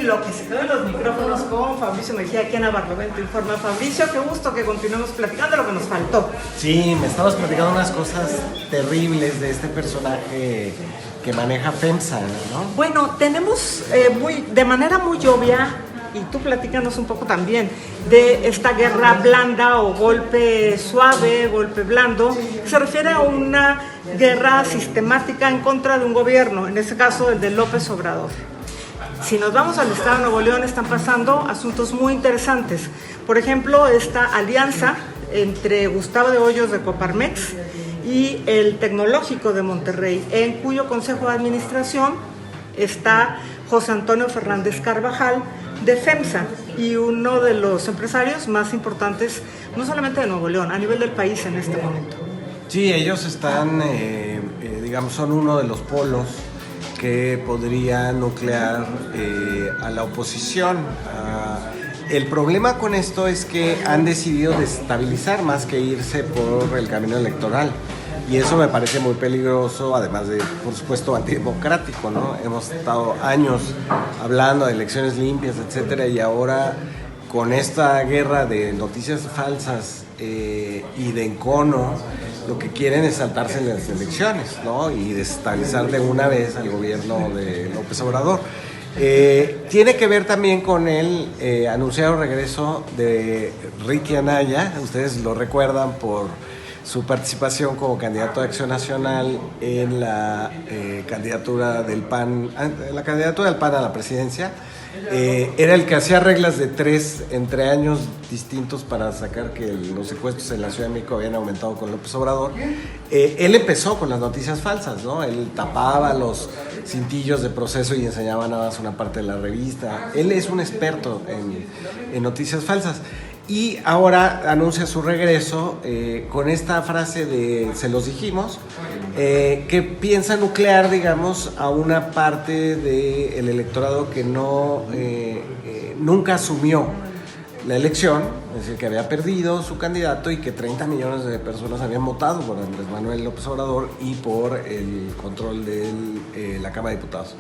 lo que se quedó en los micrófonos con Fabricio Mejía aquí en Barlovento Informa. Fabricio, qué gusto que continuemos platicando lo que nos faltó. Sí, me estabas platicando unas cosas terribles de este personaje que maneja FEMSA, ¿no? Bueno, tenemos de manera muy obvia, y tú platícanos un poco también, de esta guerra blanda o golpe suave, golpe blando, que se refiere a una guerra sistemática en contra de un gobierno, en este caso el de López Obrador. Si nos vamos al estado de Nuevo León, están pasando asuntos muy interesantes. Por ejemplo, esta alianza entre Gustavo de Hoyos de Coparmex y el Tecnológico de Monterrey, en cuyo consejo de administración está José Antonio Fernández Carvajal de FEMSA y uno de los empresarios más importantes, no solamente de Nuevo León, a nivel del país en este momento. Sí, ellos están, digamos, son uno de los polos que podría nuclear a la oposición. El problema con esto es que han decidido desestabilizar más que irse por el camino electoral. Y eso me parece muy peligroso, además de, por supuesto, antidemocrático, ¿no? Hemos estado años hablando de elecciones limpias, etcétera, y ahora con esta guerra de noticias falsas y de encono, lo que quieren es saltarse en las elecciones, ¿no? Y desestabilizar de una vez al gobierno de López Obrador. Tiene que ver también con el anunciado regreso de Ricky Anaya. Ustedes lo recuerdan por su participación como candidato de Acción Nacional en la candidatura del PAN, a la presidencia. Era el que hacía reglas de 3 entre años distintos para sacar que los secuestros en la Ciudad de México habían aumentado con López Obrador. Él empezó con las noticias falsas, ¿no? Él tapaba los cintillos de proceso y enseñaba nada más una parte de la revista. Él es un experto en noticias falsas. Y ahora anuncia su regreso con esta frase de "se los dijimos", que piensa nuclear, digamos, a una parte del electorado que nunca asumió la elección, es decir, que había perdido su candidato y que 30 millones de personas habían votado por Andrés Manuel López Obrador y por el control de la Cámara de Diputados.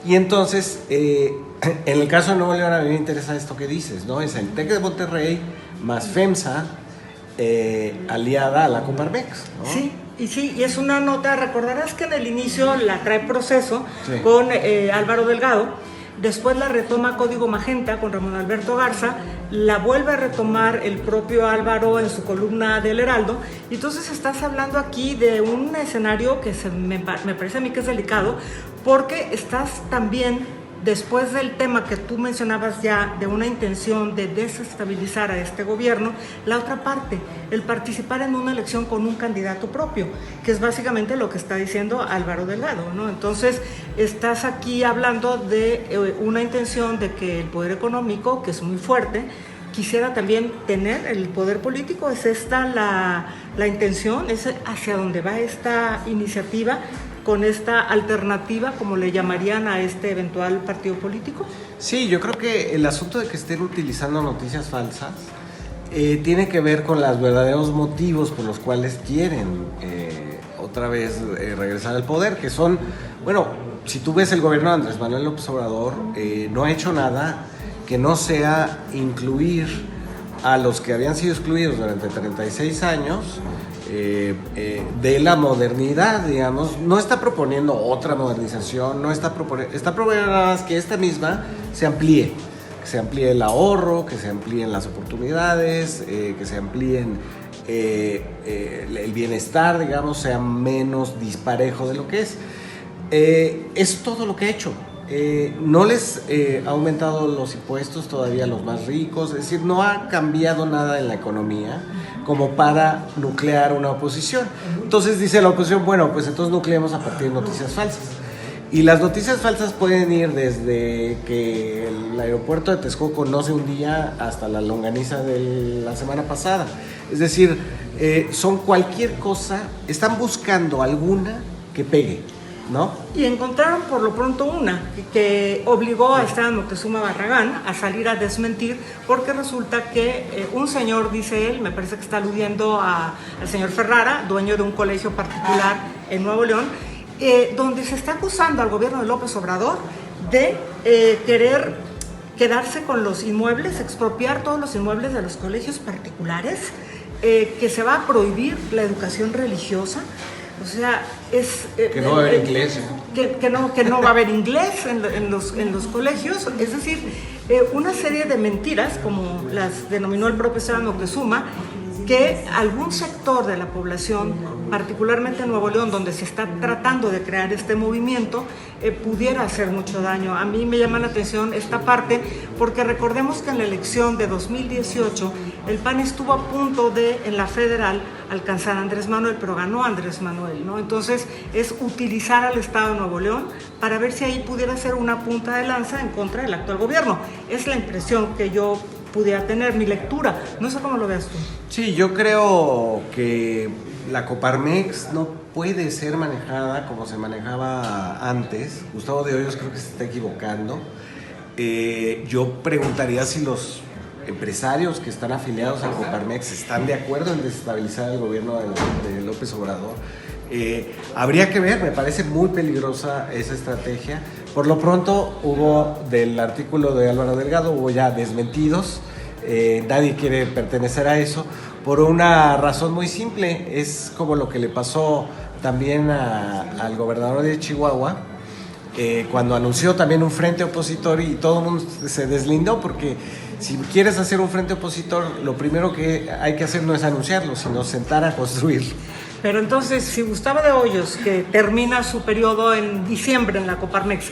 Y entonces, en el caso de Nuevo León, a mí me interesa esto que dices, ¿no? Es el TEC de Monterrey más FEMSA aliada a la Coparmex, ¿no? Sí, y es una nota, recordarás que en el inicio la trae Proceso, sí, con Álvaro Delgado. Después la retoma Código Magenta con Ramón Alberto Garza, la vuelve a retomar el propio Álvaro en su columna del Heraldo, y entonces estás hablando aquí de un escenario que me parece a mí que es delicado, porque estás también, después del tema que tú mencionabas ya, de una intención de desestabilizar a este gobierno, la otra parte, el participar en una elección con un candidato propio, que es básicamente lo que está diciendo Álvaro Delgado, ¿no? Entonces, estás aquí hablando de una intención de que el poder económico, que es muy fuerte, quisiera también tener el poder político. ¿Es esta la intención? ¿Es hacia dónde va esta iniciativa con esta alternativa, como le llamarían a este eventual partido político? Sí, yo creo que el asunto de que estén utilizando noticias falsas tiene que ver con los verdaderos motivos por los cuales quieren otra vez regresar al poder, que son, bueno, si tú ves el gobierno de Andrés Manuel López Obrador, no ha hecho nada que no sea incluir a los que habían sido excluidos durante 36 años de la modernidad, digamos. No está proponiendo otra modernización, está proponiendo nada más que esta misma se amplíe, que se amplíe el ahorro, que se amplíen las oportunidades, que se amplíen el bienestar, digamos, sea menos disparejo de lo que es. Es todo lo que ha hecho. No les ha aumentado los impuestos todavía a los más ricos, es decir, no ha cambiado nada en la economía como para nuclear una oposición. Entonces dice la oposición, bueno, pues entonces nucleemos a partir de noticias falsas. Y las noticias falsas pueden ir desde que el aeropuerto de Texcoco no se hundía hasta la longaniza de la semana pasada. Es decir, son cualquier cosa, están buscando alguna que pegue, ¿no? Y encontraron por lo pronto una que obligó a Esteban Moctezuma Barragán a salir a desmentir, porque resulta que un señor, dice él, me parece que está aludiendo al señor Ferrara, dueño de un colegio particular en Nuevo León, donde se está acusando al gobierno de López Obrador de querer quedarse con los inmuebles, expropiar todos los inmuebles de los colegios particulares, que se va a prohibir la educación religiosa. O sea, que no va a haber inglés. Que no va a haber inglés en los colegios. Es decir, una serie de mentiras, como las denominó el propio Esteban Moctezuma, que algún sector de la población, particularmente en Nuevo León, donde se está tratando de crear este movimiento, pudiera hacer mucho daño. A mí me llama la atención esta parte, porque recordemos que en la elección de 2018 el PAN estuvo a punto de, en la federal, alcanzar a Andrés Manuel, pero ganó Andrés Manuel, ¿no? Entonces es utilizar al Estado de Nuevo León para ver si ahí pudiera ser una punta de lanza en contra del actual gobierno. Es la impresión que yo pudiera tener, mi lectura. No sé cómo lo veas tú. Sí, yo creo que la Coparmex no puede ser manejada como se manejaba antes. Gustavo de Hoyos creo que se está equivocando. Yo preguntaría si los empresarios que están afiliados a Coparmex están de acuerdo en desestabilizar el gobierno de López Obrador. Habría que ver, me parece muy peligrosa esa estrategia. Por lo pronto hubo, del artículo de Álvaro Delgado, hubo ya desmentidos. Nadie quiere pertenecer a eso por una razón muy simple. Es como lo que le pasó también al gobernador de Chihuahua, cuando anunció también un frente opositor, y todo el mundo se deslindó, porque si quieres hacer un frente opositor, lo primero que hay que hacer no es anunciarlo, sino sentar a construir. Pero entonces, si Gustavo de Hoyos, que termina su periodo en diciembre en la Coparmex,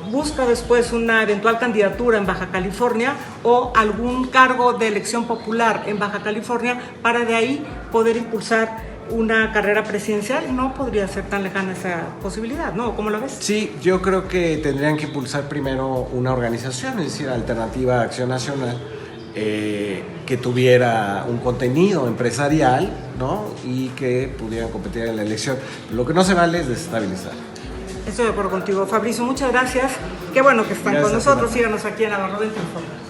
busca después una eventual candidatura en Baja California o algún cargo de elección popular en Baja California, para de ahí poder impulsar una carrera presidencial, no podría ser tan lejana esa posibilidad, ¿no? ¿Cómo lo ves? Sí, yo creo que tendrían que impulsar primero una organización, es decir, Alternativa Acción Nacional, que tuviera un contenido empresarial, ¿no? Y que pudieran competir en la elección. Lo que no se vale es desestabilizar. Estoy de acuerdo contigo, Fabricio, muchas gracias. Qué bueno que están Gracias, con nosotros. Síganos aquí en Navarro Dentro Informa.